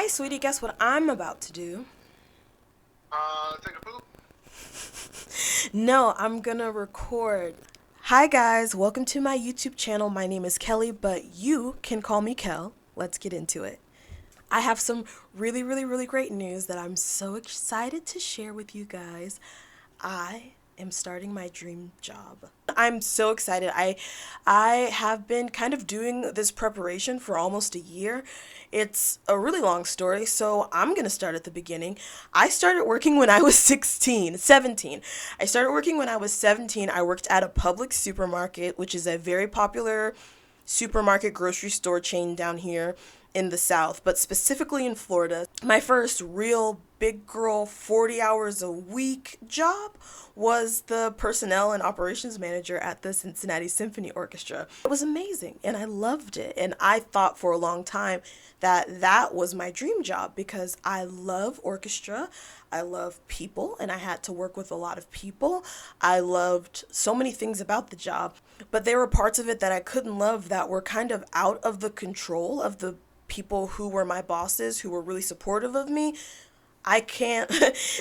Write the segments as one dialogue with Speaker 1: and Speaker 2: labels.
Speaker 1: Hi, sweetie. Guess what I'm about to do?
Speaker 2: Take a poop.
Speaker 1: No, I'm gonna record. Hi, guys. Welcome to my YouTube channel. My name is Kelly, but you can call me Kel. Let's get into it. I have some really great news that I'm so excited to share with you guys. I am starting my dream job. I'm so excited. I have been kind of doing this preparation for almost a year. It's a really long story, so I'm going to start at the beginning. I started working when I was 17. I started working when I was 17. I worked at a public supermarket, which is a very popular supermarket grocery store chain down here in the South, but specifically in Florida. My first real big girl 40 hours a week job was the personnel and operations manager at the Cincinnati Symphony Orchestra. It was amazing and I loved it, and I thought for a long time that that was my dream job because I love orchestra. I love people and I had to work with a lot of people. I loved so many things about the job, but there were parts of it that I couldn't love that were kind of out of the control of the people who were my bosses, who were really supportive of me. I can't,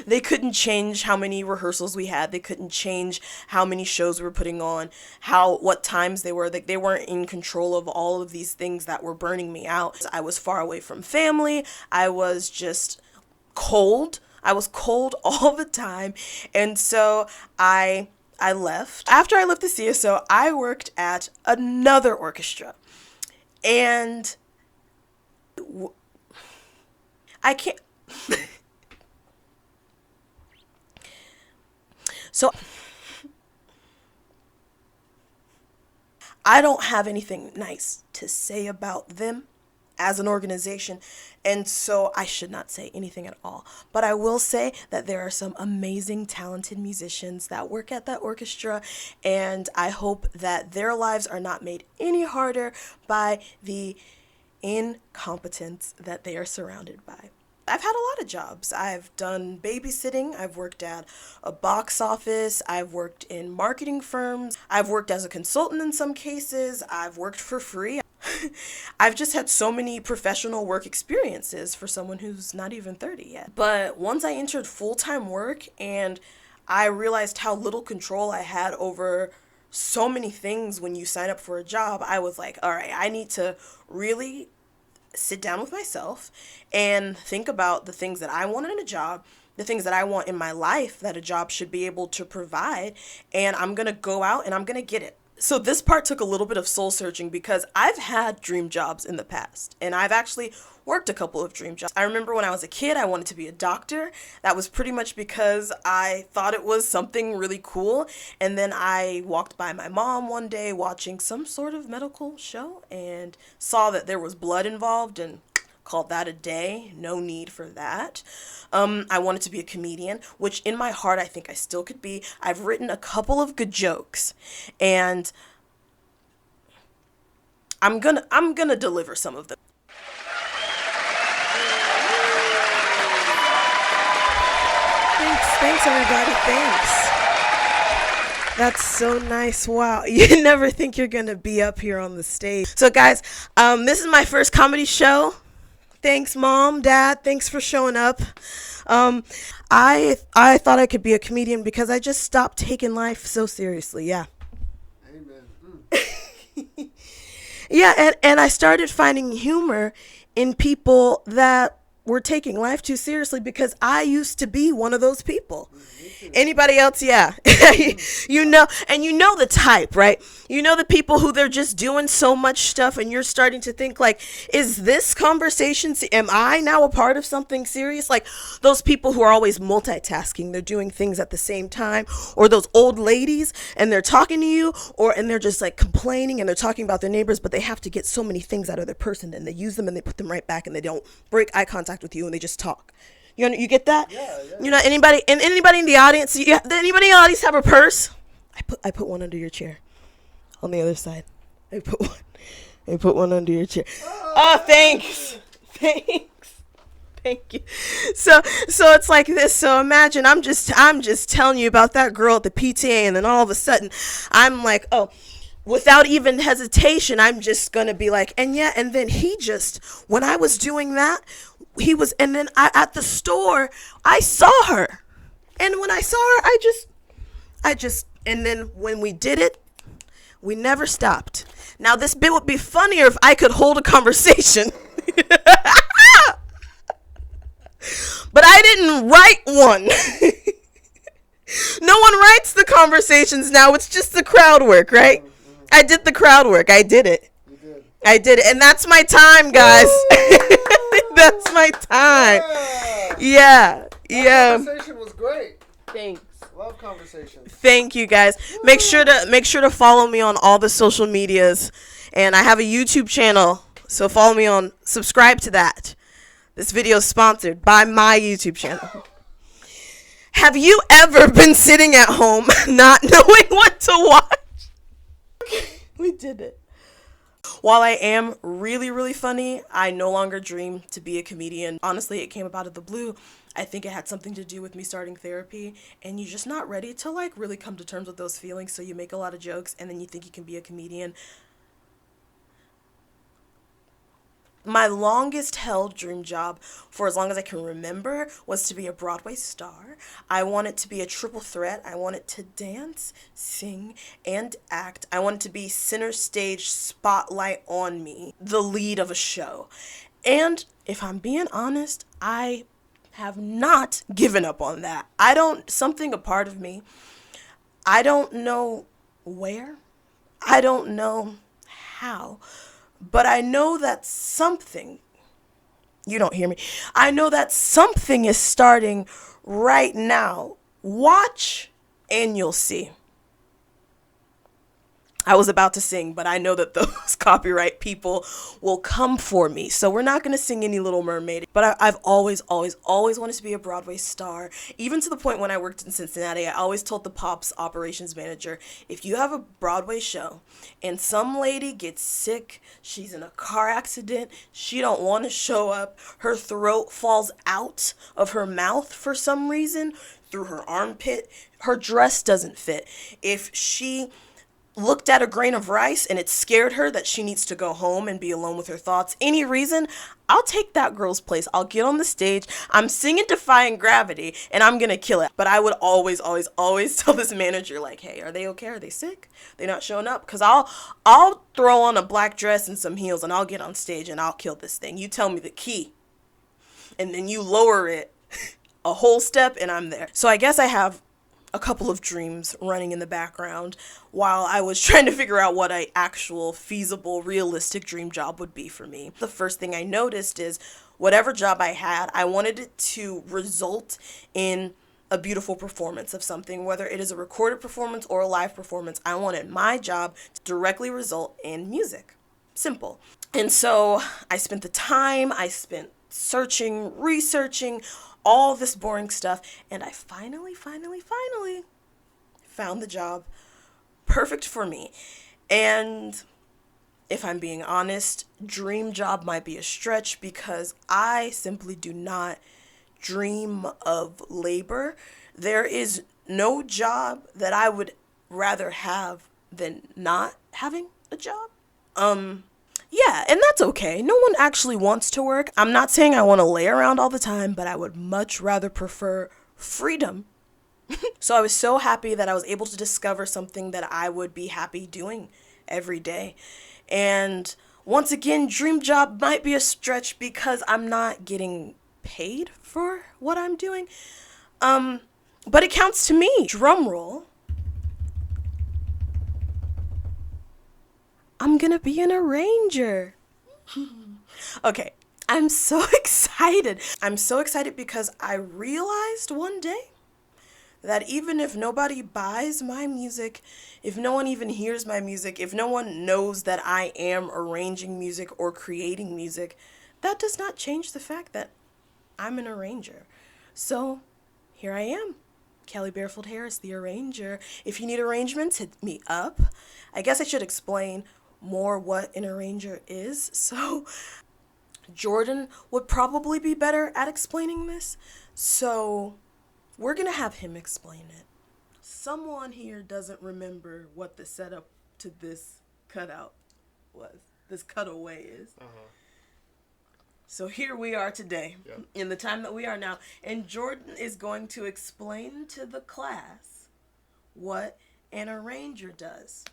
Speaker 1: they couldn't change how many rehearsals we had. They couldn't change how many shows we were putting on, what times they were. They weren't in control of all of these things that were burning me out. I was far away from family. I was just cold. I was cold all the time. And so I left. After I left the CSO, I worked at another orchestra. And I can't. So I don't have anything nice to say about them as an organization, and so I should not say anything at all. But I will say that there are some amazing, talented musicians that work at that orchestra, and I hope that their lives are not made any harder by the incompetence that they are surrounded by. I've had a lot of jobs. I've done babysitting. I've worked at a box office. I've worked in marketing firms. I've worked as a consultant in some cases. I've worked for free. I've just had so many professional work experiences for someone who's not even 30 yet. But once I entered full-time work and I realized how little control I had over so many things when you sign up for a job, I was like, all right, I need to really sit down with myself and think about the things that I want in a job, the things that I want in my life that a job should be able to provide, and I'm going to go out and I'm going to get it. So this part took a little bit of soul searching because I've had dream jobs in the past and I've actually worked a couple of dream jobs. I remember when I was a kid, I wanted to be a doctor. That was pretty much because I thought it was something really cool. And then I walked by my mom one day watching some sort of medical show and saw that there was blood involved and called that a day. No need for that. I wanted to be a comedian, which in my heart I think I still could be. I've written a couple of good jokes, and I'm gonna deliver some of them. Thanks everybody. Thanks. That's so nice. Wow. You never think you're going to be up here on the stage. So guys, this is my first comedy show. Thanks, Mom, Dad. Thanks for showing up. Um, I thought I could be a comedian because I just stopped taking life so seriously. Yeah.
Speaker 2: Amen.
Speaker 1: Yeah, and I started finding humor in people that were taking life too seriously because I used to be one of those people. Anybody else? Yeah. You know, and you know the type, right? You know the people who they're just doing so much stuff and you're starting to think like, is this conversation, am I now a part of something serious? Like those people who are always multitasking, they're doing things at the same time, or those old ladies and they're talking to you, and they're just like complaining and they're talking about their neighbors, but they have to get so many things out of their person and they use them and they put them right back and they don't break eye contact with you and they just talk. You get that?
Speaker 2: Yeah, yeah.
Speaker 1: You know, anybody in the audience? Anybody in the audience have a purse? I put one under your chair. On the other side, I put one under your chair. Oh, thanks. Thank you. So it's like this. So imagine I'm just telling you about that girl at the PTA, and then all of a sudden, I'm like, oh, without even hesitation, I'm just gonna be like, and yeah, and then he just, when I was doing that, he was, and then at the store, I saw her. And when I saw her, and then when we did it, we never stopped. Now, this bit would be funnier if I could hold a conversation. But I didn't write one. No one writes the conversations now. It's just the crowd work, right? I did the crowd work. I did it.
Speaker 2: You did.
Speaker 1: I did it. And that's my time, guys. That's my time.
Speaker 2: Yeah.
Speaker 1: Yeah.
Speaker 2: Conversation was great.
Speaker 1: Thanks.
Speaker 2: Love conversation.
Speaker 1: Thank you, guys. Make sure to follow me on all the social medias. And I have a YouTube channel, so follow me on, subscribe to that. This video is sponsored by my YouTube channel. Have you ever been sitting at home not knowing what to watch? We did it. While I am really, really funny, I no longer dream to be a comedian. Honestly, it came up out of the blue. I think it had something to do with me starting therapy, and you're just not ready to like really come to terms with those feelings, so you make a lot of jokes and then you think you can be a comedian. My longest held dream job for as long as I can remember was to be a Broadway star. I wanted to be a triple threat. I wanted to dance, sing, and act. I wanted to be center stage, spotlight on me, the lead of a show. And if I'm being honest, I have not given up on that. Something a part of me, I don't know where, I don't know how, but I know that something, you don't hear me, I know that something is starting right now. Watch and you'll see. I was about to sing, but I know that those copyright people will come for me. So we're not going to sing any Little Mermaid. But I've always wanted to be a Broadway star. Even to the point when I worked in Cincinnati, I always told the Pops operations manager, if you have a Broadway show and some lady gets sick, she's in a car accident, she don't want to show up, her throat falls out of her mouth for some reason, through her armpit, her dress doesn't fit. If she looked at a grain of rice and it scared her that she needs to go home and be alone with her thoughts, any reason, I'll take that girl's place. I'll get on the stage, I'm singing Defying Gravity, and I'm gonna kill it. But I would always tell this manager, like, hey, are they okay? Are they sick? They're not showing up? Because I'll throw on a black dress and some heels and I'll get on stage and I'll kill this thing. You tell me the key and then you lower it a whole step and I'm there. So I guess I have a couple of dreams running in the background while I was trying to figure out what an actual feasible, realistic dream job would be for me. The first thing I noticed is whatever job I had, I wanted it to result in a beautiful performance of something, whether it is a recorded performance or a live performance. I wanted my job to directly result in music. Simple. And so I spent the time, I spent searching, researching, all this boring stuff, and I finally found the job perfect for me. And if I'm being honest, dream job might be a stretch because I simply do not dream of labor. There is no job that I would rather have than not having a job. Yeah, and that's okay. No one actually wants to work. I'm not saying I want to lay around all the time, but I would much rather prefer freedom. So I was so happy that I was able to discover something that I would be happy doing every day. And once again, dream job might be a stretch because I'm not getting paid for what I'm doing. But it counts to me. Drum roll. I'm gonna be an arranger. Okay, I'm so excited. I'm so excited because I realized one day that even if nobody buys my music, if no one even hears my music, if no one knows that I am arranging music or creating music, that does not change the fact that I'm an arranger. So here I am. Kelly Barefoot Harris, the arranger. If you need arrangements, hit me up. I guess I should explain more what an arranger is. So Jordan would probably be better at explaining this. So we're going to have him explain it. Someone here doesn't remember what the setup to this cutout was. This cutaway is.
Speaker 2: Uh-huh.
Speaker 1: So here we are today,
Speaker 2: Yep.
Speaker 1: in the time that we are now, and Jordan is going to explain to the class what an arranger does.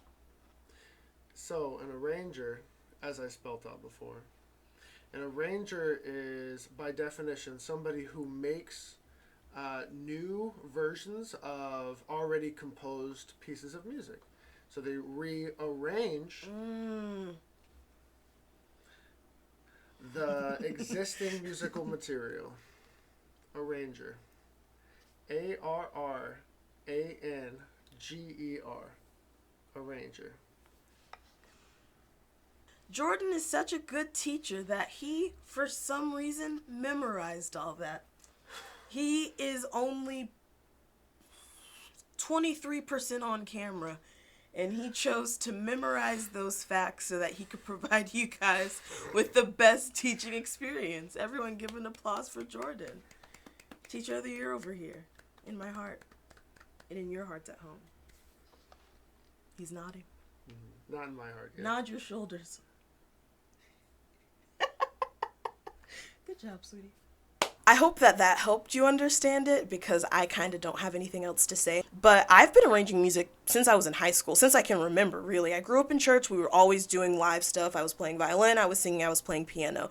Speaker 2: So, an arranger, as I spelt out before, an arranger is, by definition, somebody who makes new versions of already composed pieces of music. So they rearrange the existing musical material. Arranger. ARRANGER. Arranger.
Speaker 1: Jordan is such a good teacher that he, for some reason, memorized all that. He is only 23% on camera, and he chose to memorize those facts so that he could provide you guys with the best teaching experience. Everyone give an applause for Jordan. Teacher of the Year over here, in my heart, and in your hearts at home. He's nodding.
Speaker 2: Mm-hmm. Not in my heart yet.
Speaker 1: Nod your shoulders. Good job, sweetie. I hope that helped you understand it, because I kind of don't have anything else to say. But I've been arranging music since I was in high school, since I can remember, really. I grew up in church. We were always doing live stuff. I was playing violin, I was singing, I was playing piano.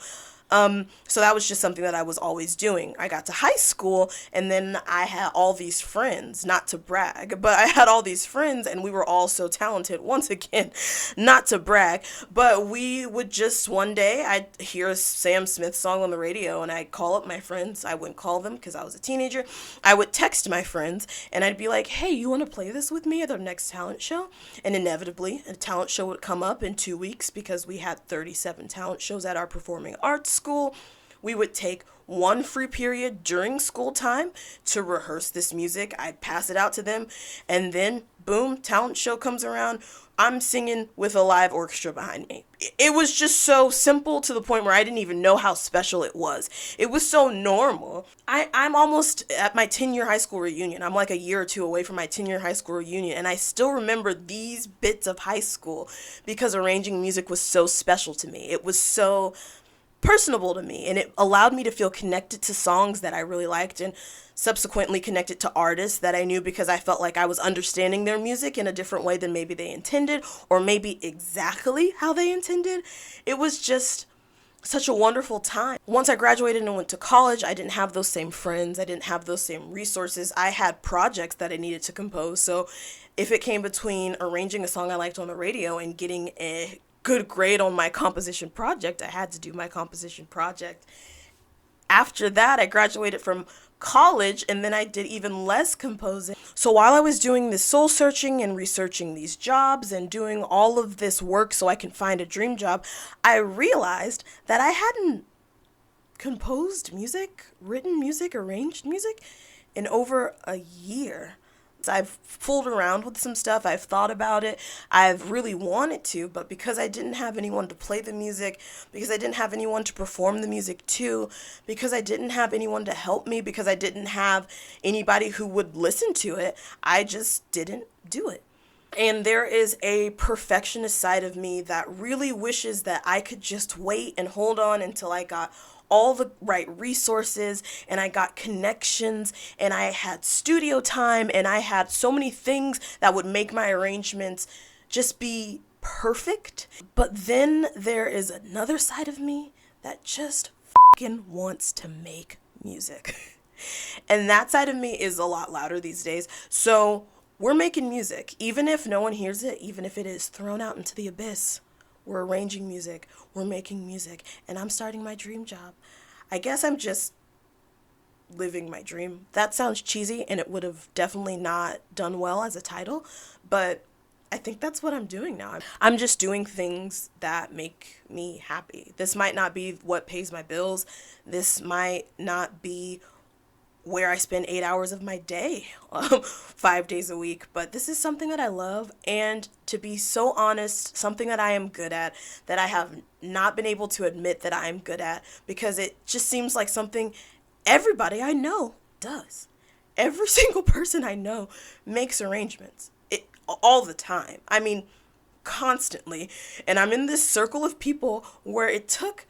Speaker 1: So that was just something that I was always doing. I got to high school, and then I had all these friends, not to brag, but I had all these friends, and we were all so talented. Once again, not to brag, but we would just, one day, I'd hear a Sam Smith song on the radio, and I'd call up my friends. I wouldn't call them because I was a teenager. I would text my friends, and I'd be like, hey, you want to play this with me at our next talent show? And inevitably, a talent show would come up in 2 weeks, because we had 37 talent shows at our performing arts school. We would take one free period during school time to rehearse this music. I'd pass it out to them, and then boom, talent show comes around. I'm singing with a live orchestra behind me. It was just so simple, to the point where I didn't even know how special it was. It was so normal. I'm almost at my 10-year high school reunion. I'm like a year or two away from my 10-year high school reunion, and I still remember these bits of high school because arranging music was so special to me. It was so personable to me, and it allowed me to feel connected to songs that I really liked, and subsequently connected to artists that I knew, because I felt like I was understanding their music in a different way than maybe they intended, or maybe exactly how they intended. It was just such a wonderful time. Once I graduated and went to college, I didn't have those same friends. I didn't have those same resources. I had projects that I needed to compose. So if it came between arranging a song I liked on the radio and getting a good grade on my composition project, I had to do my composition project. After that, I graduated from college, and then I did even less composing. So while I was doing this soul searching and researching these jobs and doing all of this work so I can find a dream job, I realized that I hadn't composed music, written music, arranged music in over a year. I've fooled around with some stuff. I've thought about it. I've really wanted to, but because I didn't have anyone to play the music, because I didn't have anyone to perform the music to, because I didn't have anyone to help me, because I didn't have anybody who would listen to it, I just didn't do it. And there is a perfectionist side of me that really wishes that I could just wait and hold on until I got all the right resources, and I got connections, and I had studio time, and I had so many things that would make my arrangements just be perfect. But then there is another side of me that just fucking wants to make music. And that side of me is a lot louder these days. So we're making music, even if no one hears it, even if it is thrown out into the abyss. We're arranging music, we're making music, and I'm starting my dream job. I guess I'm just living my dream. That sounds cheesy, and it would have definitely not done well as a title, but I think that's what I'm doing now. I'm just doing things that make me happy. This might not be what pays my bills. This might not be where I spend 8 hours of my day, 5 days a week. But this is something that I love, and to be so honest, something that I am good at, that I have not been able to admit that I am good at, because it just seems like something everybody I know does. Every single person I know makes arrangements all the time. I mean, constantly, and I'm in this circle of people where it took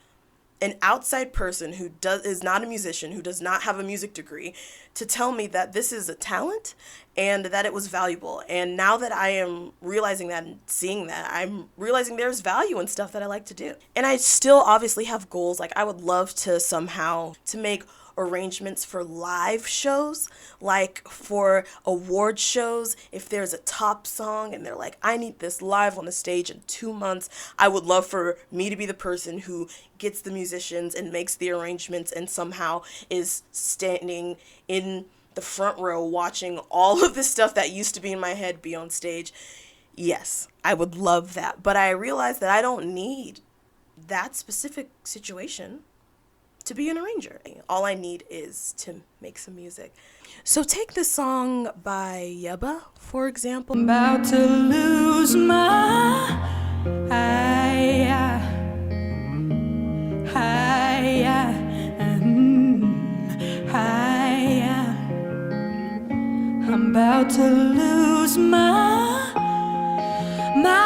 Speaker 1: an outside person who is not a musician, who does not have a music degree, to tell me that this is a talent and that it was valuable. And now that I am realizing that and seeing that, I'm realizing there's value in stuff that I like to do. And I still obviously have goals. Like, I would love to somehow to make arrangements for live shows, like for award shows. If there's a top song and they're like, I need this live on the stage in 2 months, I would love for me to be the person who gets the musicians and makes the arrangements and somehow is standing in the front row watching all of the stuff that used to be in my head be on stage. Yes, I would love that. But I realized that I don't need that specific situation to be an arranger. All I need is to make some music. So take this song by Yebba, for example.
Speaker 3: I'm about to lose my I'm about to lose my mind,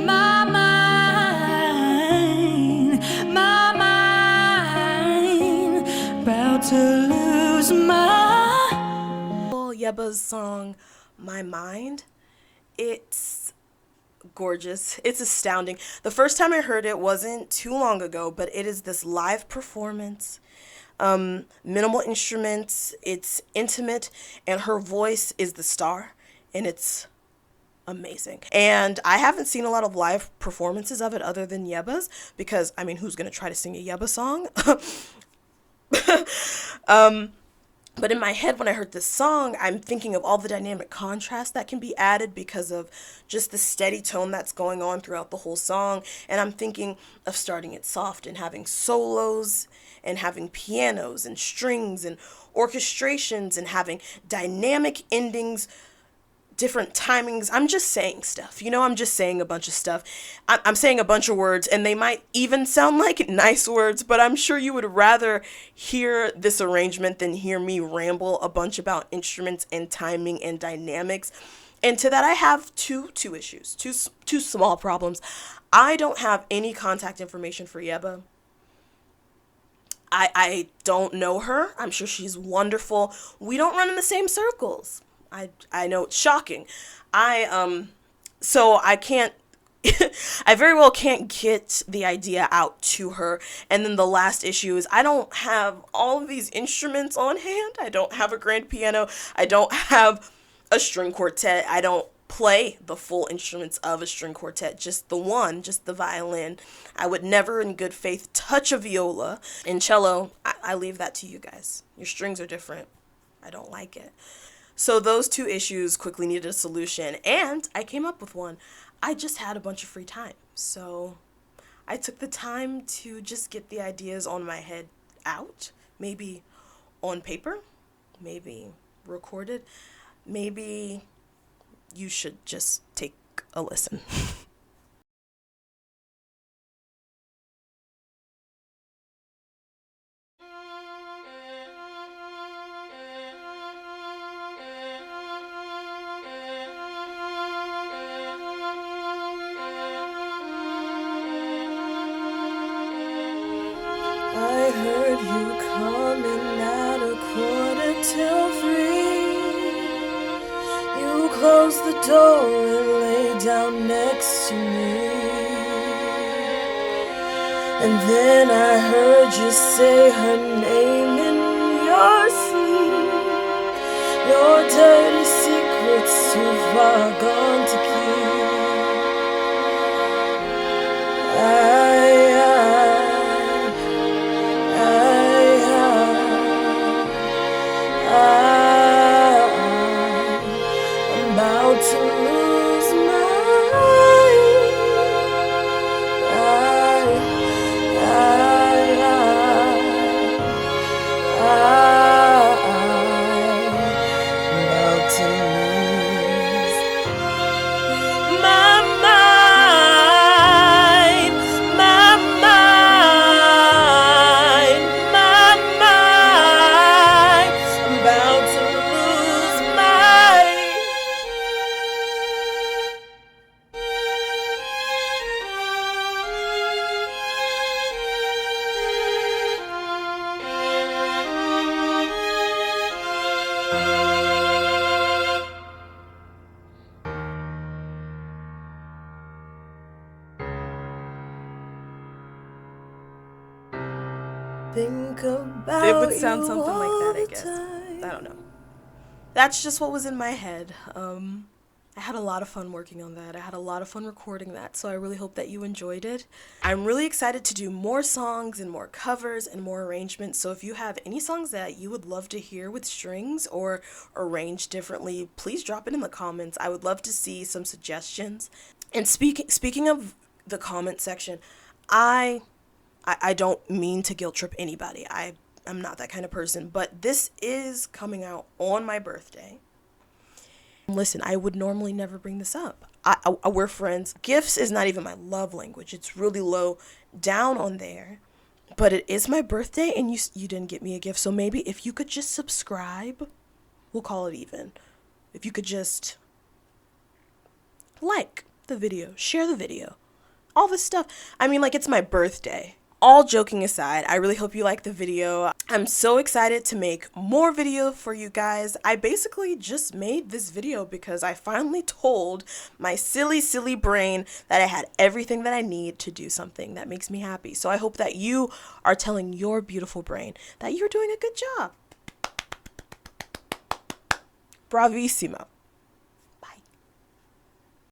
Speaker 3: my mind, my mind. About to lose my.
Speaker 1: Yebba's song, My Mind. It's gorgeous. It's astounding. The first time I heard it wasn't too long ago, but it is this live performance. Minimal instruments, it's intimate, and her voice is the star, and it's amazing. And I haven't seen a lot of live performances of it other than Yebba's, because, I mean, who's gonna try to sing a Yebba song? But in my head, when I heard this song, I'm thinking of all the dynamic contrast that can be added because of just the steady tone that's going on throughout the whole song. And I'm thinking of starting it soft and having solos and having pianos and strings and orchestrations and having dynamic endings, different timings. I'm just saying stuff. I'm just saying a bunch of stuff. I'm saying a bunch of words, and they might even sound like nice words, but I'm sure you would rather hear this arrangement than hear me ramble a bunch about instruments and timing and dynamics. And to that, I have two issues, two small problems. I don't have any contact information for Yebba. I don't know her. I'm sure she's wonderful. We don't run in the same circles. I know it's shocking. So I can't, I very well can't get the idea out to her. And then the last issue is I don't have all of these instruments on hand. I don't have a grand piano. I don't have a string quartet. I don't play the full instruments of a string quartet, just the violin. I would never in good faith touch a viola. And cello, I leave that to you guys. Your strings are different. I don't like it. So those two issues quickly needed a solution, and I came up with one. I just had a bunch of free time, so I took the time to just get the ideas on my head out, maybe on paper, maybe recorded, maybe you should just take a listen. I heard you coming at 3:15. You closed the door and lay down next to me. And then I heard you say her name in your sleep. Your dirty secrets too far gone to keep. I'm about to lose my about to lose Think about It would sound
Speaker 2: Oh,
Speaker 1: something like that, I
Speaker 2: all
Speaker 1: guess.
Speaker 2: the time.
Speaker 1: I don't know. That's just what was in my head. I had a lot of fun working on that. I had a lot of fun recording that, so I really hope that you enjoyed it. I'm really excited to do more songs and more covers and more arrangements. So if you have any songs that you would love to hear with strings or arranged differently, please drop it in the comments. I would love to see some suggestions. And speaking of the comment section, I don't mean to guilt trip anybody. I'm not that kind of person, but this is coming out on my birthday. Listen, I would normally never bring this up. We're friends. Gifts is not even my love language. It's really low down on there. But it is my birthday and you didn't get me a gift. So maybe if you could just subscribe, we'll call it even. If you could just like the video, share the video, all this stuff. I mean, like, it's my birthday. All joking aside, I really hope you like the video. I'm so excited to make more video for you guys. I basically just made this video because I finally told my silly brain that I had everything that I need to do something that makes me happy. So I hope that you are telling your beautiful brain that you're doing a good job. Bravissimo.